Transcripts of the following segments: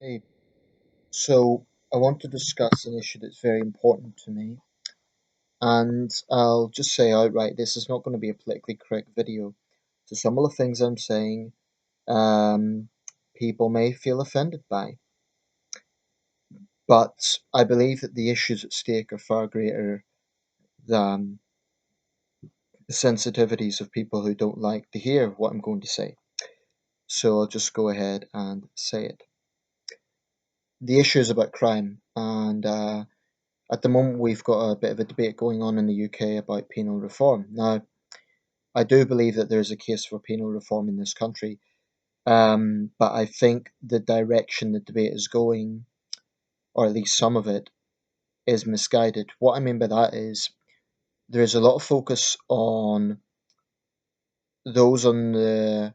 Hey, so I want to discuss an issue that's very important to me, and I'll just say outright this is not going to be a politically correct video. So some of the things I'm saying, um, people may feel offended by, but I believe that the issues at stake are far greater than the sensitivities of people who don't like to hear what I'm going to say. So I'll just go ahead and say it. The issue is about crime, and at the moment, we've got a bit of a debate going on in the UK about penal reform. Now, I do believe that there's a case for penal reform in this country, but I think the direction the debate is going, or at least some of it, is misguided. What I mean by that is there's a lot of focus on those on the,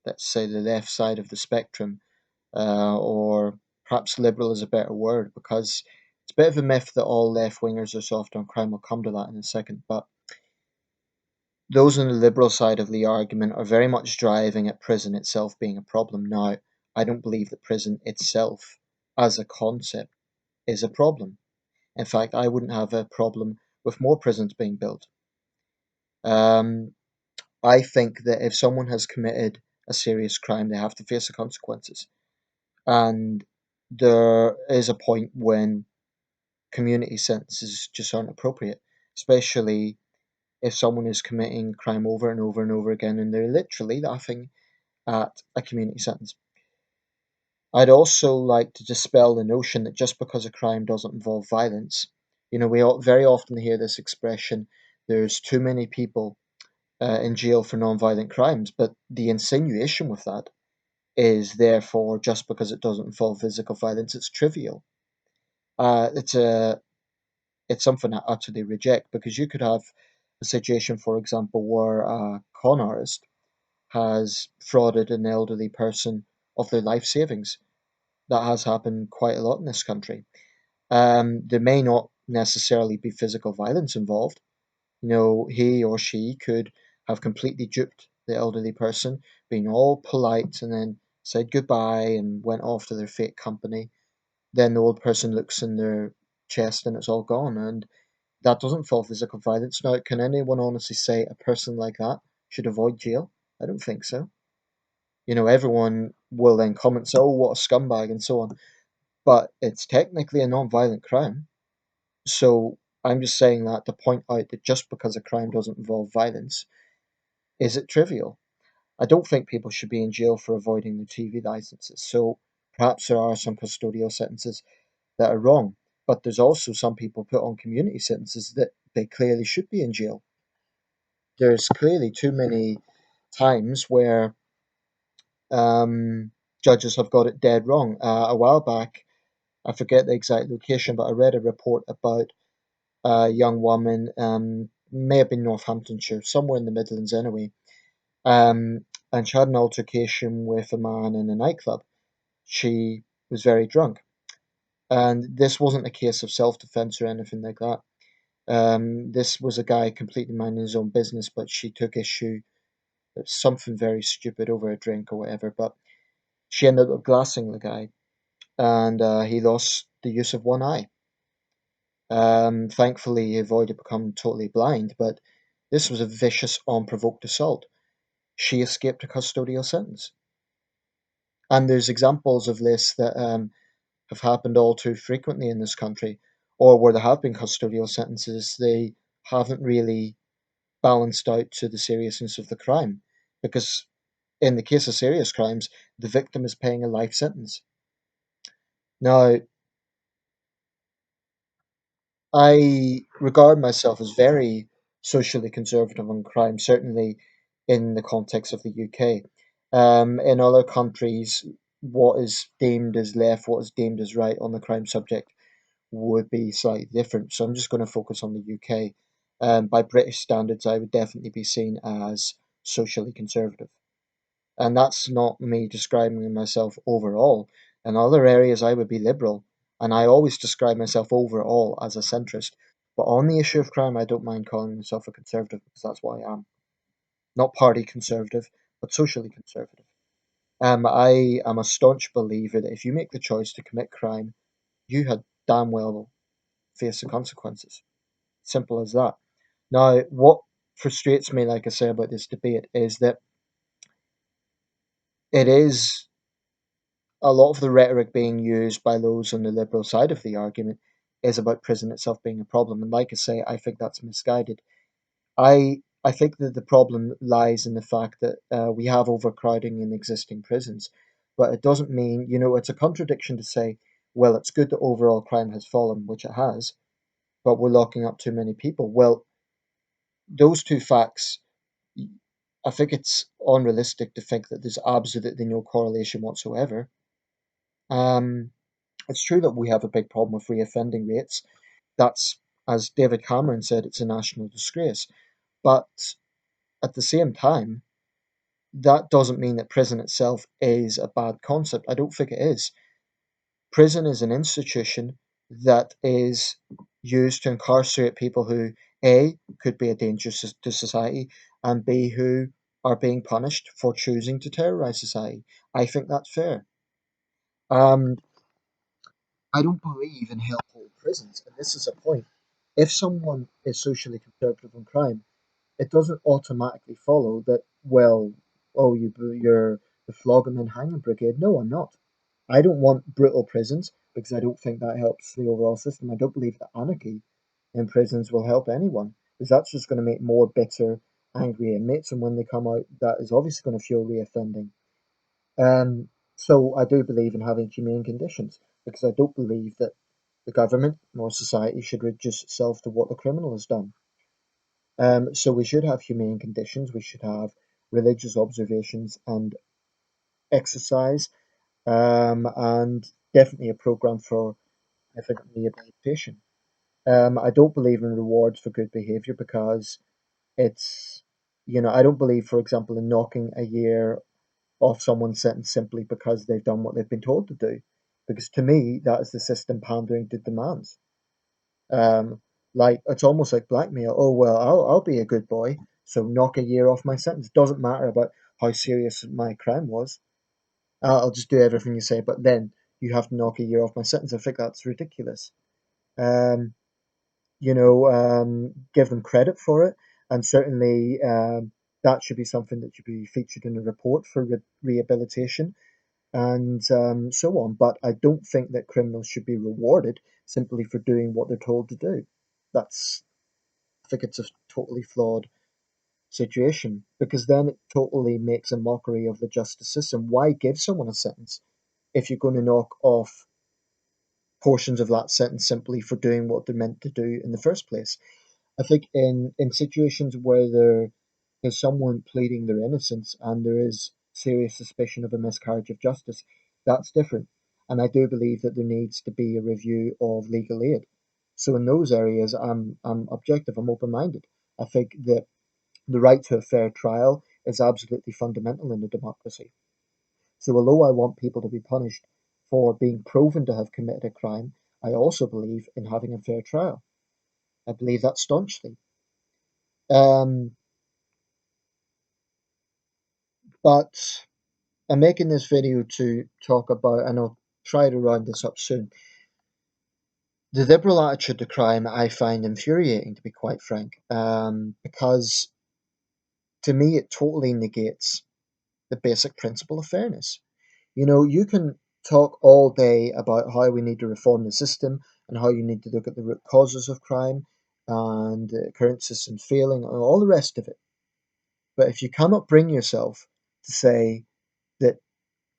let's say, the left side of the spectrum, or perhaps liberal is a better word, because it's a bit of a myth that all left wingers are soft on crime. We'll come to that in a second, but those on the liberal side of the argument are very much driving at prison itself being a problem. Now, I don't believe that prison itself, as a concept, is a problem. In fact, I wouldn't have a problem with more prisons being built. Um, I think that if someone has committed a serious crime, they have to face the consequences. And there is a point when community sentences just aren't appropriate, especially if someone is committing crime over and over and over again and they're literally laughing at a community sentence. I'd also like to dispel the notion that just because a crime doesn't involve violence, we very often hear this expression, there's too many people in jail for non-violent crimes, but the insinuation with that is therefore just because it doesn't involve physical violence, it's trivial. It's something I utterly reject because you could have a situation, for example, where a con artist has frauded an elderly person of their life savings. That has happened quite a lot in this country. There may not necessarily be physical violence involved. He or she could have completely duped the elderly person, being all polite, and then said goodbye and went off to their fake company. Then the old person looks in their chest and it's all gone. And that doesn't involve physical violence. Now, can anyone honestly say a person like that should avoid jail? I don't think so. Everyone will then comment, say, oh, what a scumbag, and so on. But it's technically a non-violent crime. So I'm just saying that to point out that just because a crime doesn't involve violence, is it trivial? I don't think people should be in jail for avoiding their TV licenses. So perhaps there are some custodial sentences that are wrong. But there's also some people put on community sentences that they clearly should be in jail. There's clearly too many times where judges have got it dead wrong. A while back, I forget the exact location, but I read a report about a young woman, may have been Northamptonshire, somewhere in the Midlands anyway, um, and she had an altercation with a man in a nightclub. She was very drunk, and this wasn't a case of self-defense or anything like that. This was a guy completely minding his own business, but she took issue with something very stupid over a drink or whatever. But she ended up glassing the guy, and he lost the use of one eye. Thankfully, he avoided becoming totally blind, but this was a vicious, unprovoked assault. She escaped a custodial sentence. And there's examples of this that have happened all too frequently in this country, or where there have been custodial sentences, they haven't really balanced out to the seriousness of the crime. Because in the case of serious crimes, the victim is paying a life sentence. Now, I regard myself as very socially conservative on crime, certainly in the context of the UK. In other countries, what is deemed as left, what is deemed as right on the crime subject would be slightly different. So I'm just going to focus on the UK. By British standards, I would definitely be seen as socially conservative. And that's not me describing myself overall. In other areas, I would be liberal, and I always describe myself overall as a centrist. But on the issue of crime, I don't mind calling myself a conservative because that's what I am. Not party conservative, but socially conservative. I am a staunch believer that if you make the choice to commit crime, you had damn well face the consequences. Simple as that. Now, what frustrates me, like I say, about this debate is that it is a lot of the rhetoric being used by those on the liberal side of the argument is about prison itself being a problem. And like I say, I think that's misguided. I think that the problem lies in the fact that we have overcrowding in existing prisons, but it doesn't mean, it's a contradiction to say, well, it's good that overall crime has fallen, which it has, but we're locking up too many people. Well, those two facts, I think it's unrealistic to think that there's absolutely no correlation whatsoever. Um, it's true that we have a big problem with reoffending rates. That's, as David Cameron said, it's a national disgrace. But at the same time, that doesn't mean that prison itself is a bad concept. I don't think it is. Prison is an institution that is used to incarcerate people who, A, could be a danger to society, and B, who are being punished for choosing to terrorize society. I think that's fair. Um, I don't believe in hellhole prisons, and this is a point. If someone is socially conservative on crime, it doesn't automatically follow that, well, oh, you're the flogging and hanging brigade. No, I'm not. I don't want brutal prisons because I don't think that helps the overall system. I don't believe that anarchy in prisons will help anyone because that's just going to make more bitter, angry inmates, and when they come out, that is obviously going to fuel reoffending. So I do believe in having humane conditions because I don't believe that the government nor society should reduce itself to what the criminal has done. So we should have humane conditions. We should have religious observations and exercise, and definitely a program for ethical rehabilitation. I don't believe in rewards for good behavior because it's, I don't believe, for example, in knocking a year off someone's sentence simply because they've done what they've been told to do. Because to me, that is the system pandering to demands. Um, like it's almost like blackmail. Oh well, I'll be a good boy, so knock a year off my sentence. Doesn't matter about how serious my crime was. I'll just do everything you say, but then you have to knock a year off my sentence. I think that's ridiculous. Um, give them credit for it, and certainly that should be something that should be featured in a report for rehabilitation and so on. But I don't think that criminals should be rewarded simply for doing what they're told to do. That's I think it's a totally flawed situation because then it totally makes a mockery of the justice system. Why give someone a sentence if you're going to knock off portions of that sentence simply for doing what they're meant to do in the first place? I think in situations where there is someone pleading their innocence and there is serious suspicion of a miscarriage of justice, that's different. And I do believe that there needs to be a review of legal aid. So in those areas, I'm objective, I'm open minded. I think that the right to a fair trial is absolutely fundamental in a democracy. So although I want people to be punished for being proven to have committed a crime, I also believe in having a fair trial. I believe that staunchly. Um, but I'm making this video to talk about, and I'll try to round this up soon. The liberal attitude to crime I find infuriating, to be quite frank, because to me it totally negates the basic principle of fairness. You can talk all day about how we need to reform the system and how you need to look at the root causes of crime and the current system failing and all the rest of it. But if you cannot bring yourself to say that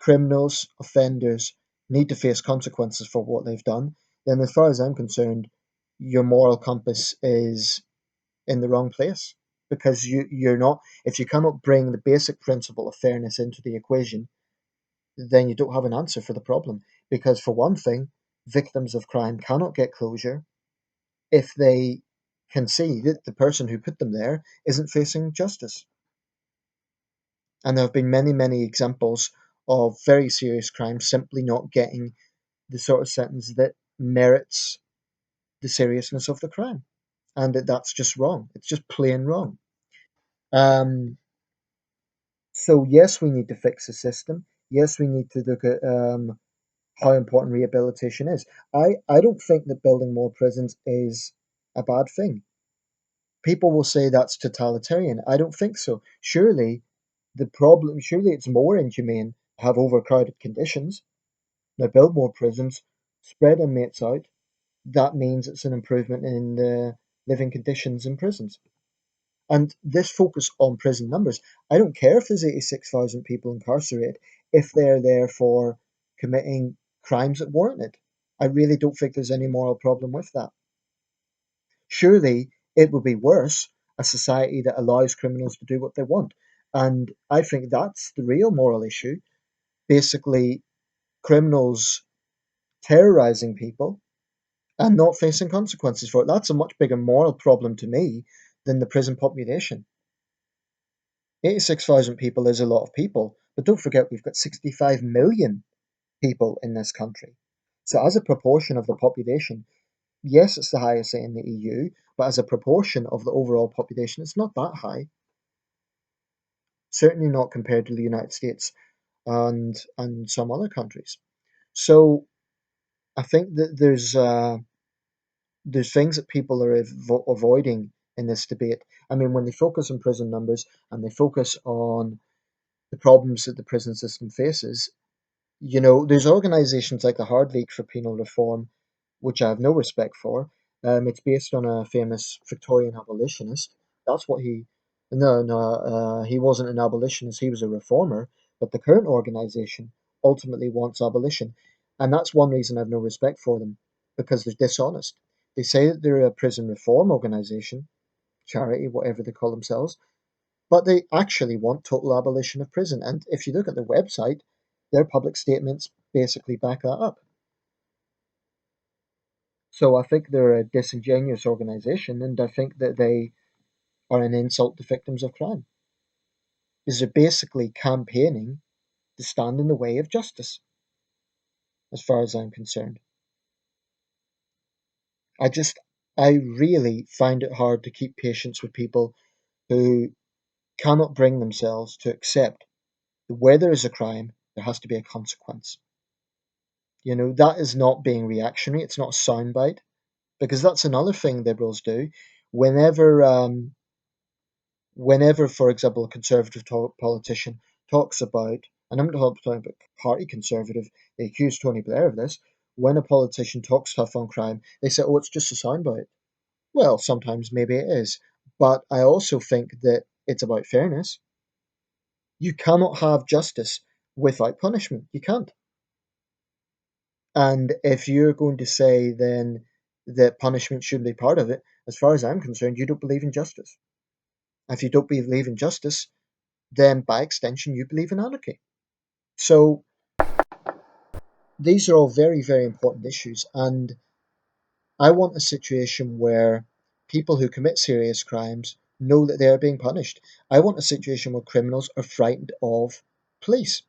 criminals, offenders need to face consequences for what they've done, then as far as I'm concerned, your moral compass is in the wrong place. Because you're not, if you cannot bring the basic principle of fairness into the equation, then you don't have an answer for the problem. Because for one thing, victims of crime cannot get closure if they can see that the person who put them there isn't facing justice. And there have been many, many examples of very serious crimes simply not getting the sort of sentence that merits the seriousness of the crime. And that's just wrong. It's just plain wrong. Um, so, yes, we need to fix the system. Yes, we need to look at how important rehabilitation is. I don't think that building more prisons is a bad thing. People will say that's totalitarian. I don't think so. Surely it's more inhumane to have overcrowded conditions. Now build more prisons, spread inmates out. That means it's an improvement in the living conditions in prisons. And this focus on prison numbers, I don't care if there's 86,000 people incarcerated, if they're there for committing crimes that warrant it. I really don't think there's any moral problem with that. Surely it would be worse a society that allows criminals to do what they want. And I think that's the real moral issue. Basically, criminals terrorizing people and not facing consequences for it. That's a much bigger moral problem to me than the prison population. 86,000 people is a lot of people, but don't forget we've got 65 million people in this country. So, as a proportion of the population, yes, it's the highest in the EU, but as a proportion of the overall population, it's not that high. Certainly not compared to the United States and some other countries. So, I think that there's things that people are avoiding in this debate. I mean, when they focus on prison numbers and they focus on the problems that the prison system faces, there's organisations like the Hard League for Penal Reform, which I have no respect for. It's based on a famous Victorian abolitionist. That's what he. No, no, he wasn't an abolitionist. He was a reformer. But the current organisation ultimately wants abolition, and that's one reason I have no respect for them, because they're dishonest. They say that they're a prison reform organisation, charity, whatever they call themselves, but they actually want total abolition of prison. And if you look at their website, their public statements basically back that up. So I think they're a disingenuous organisation, and I think that they are an insult to victims of crime. Because they're basically campaigning to stand in the way of justice, as far as I'm concerned. I just, I really find it hard to keep patience with people who cannot bring themselves to accept that where there is a crime, there has to be a consequence. That is not being reactionary. It's not a soundbite, because that's another thing liberals do. Whenever, whenever, for example, a conservative politician talks about, and I'm not talking about party conservative, they accuse Tony Blair of this. When a politician talks tough on crime, they say, "Oh, it's just a soundbite." Well, sometimes maybe it is, but I also think that it's about fairness. You cannot have justice without punishment. You can't. And if you're going to say then that punishment shouldn't be part of it, as far as I'm concerned, you don't believe in justice. If you don't believe in justice, then by extension, you believe in anarchy. So these are all very, very important issues. And I want a situation where people who commit serious crimes know that they are being punished. I want a situation where criminals are frightened of police.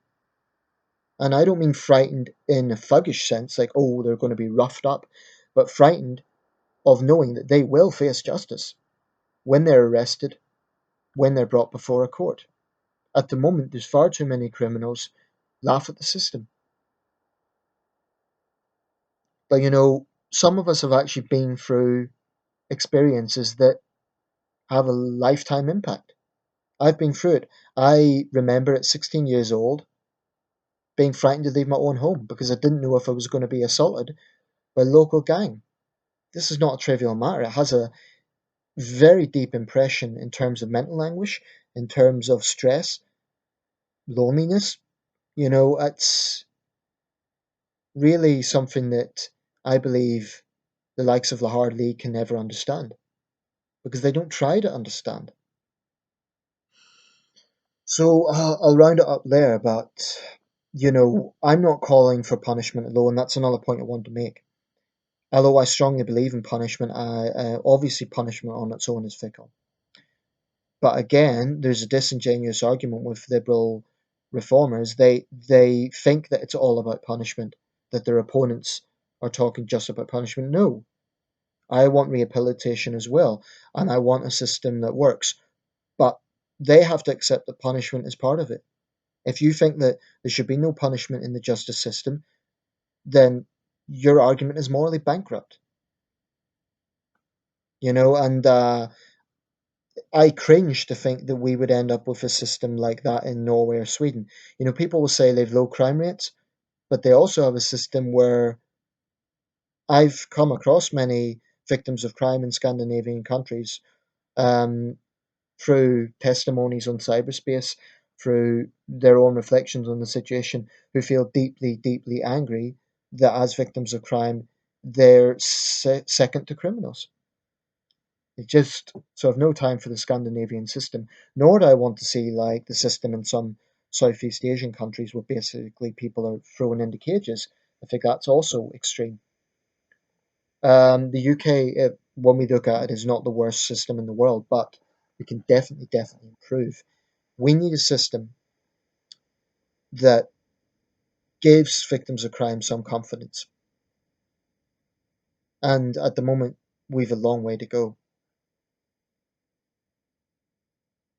And I don't mean frightened in a thuggish sense, like, oh, they're going to be roughed up, but frightened of knowing that they will face justice when they're arrested, when they're brought before a court. At the moment, there's far too many criminals laugh at the system. But some of us have actually been through experiences that have a lifetime impact. I've been through it. I remember at 16 years old being frightened to leave my own home because I didn't know if I was going to be assaulted by a local gang. This is not a trivial matter. It has a very deep impression in terms of mental anguish, in terms of stress, loneliness. It's really something that I believe the likes of the Hard League can never understand because they don't try to understand. So I'll round it up there, but I'm not calling for punishment alone. That's another point I want to make. Although I strongly believe in punishment, obviously punishment on its own is fickle. But again, there's a disingenuous argument with liberal reformers. They think that it's all about punishment, that their opponents are talking just about punishment. No, I want rehabilitation as well, and I want a system that works. But they have to accept that punishment is part of it. If you think that there should be no punishment in the justice system, then your argument is morally bankrupt. And I cringe to think that we would end up with a system like that in Norway or Sweden. People will say they've low crime rates, but they also have a system where I've come across many victims of crime in Scandinavian countries, um, through testimonies on cyberspace, through their own reflections on the situation, who feel deeply, deeply angry that as victims of crime, they're second to criminals. It just so I've no time for the Scandinavian system, nor do I want to see like the system in some Southeast Asian countries where basically people are thrown into cages. I think that's also extreme. The UK, when we look at it, is not the worst system in the world, but we can definitely, definitely improve. We need a system that gives victims of crime some confidence, and at the moment, we've a long way to go.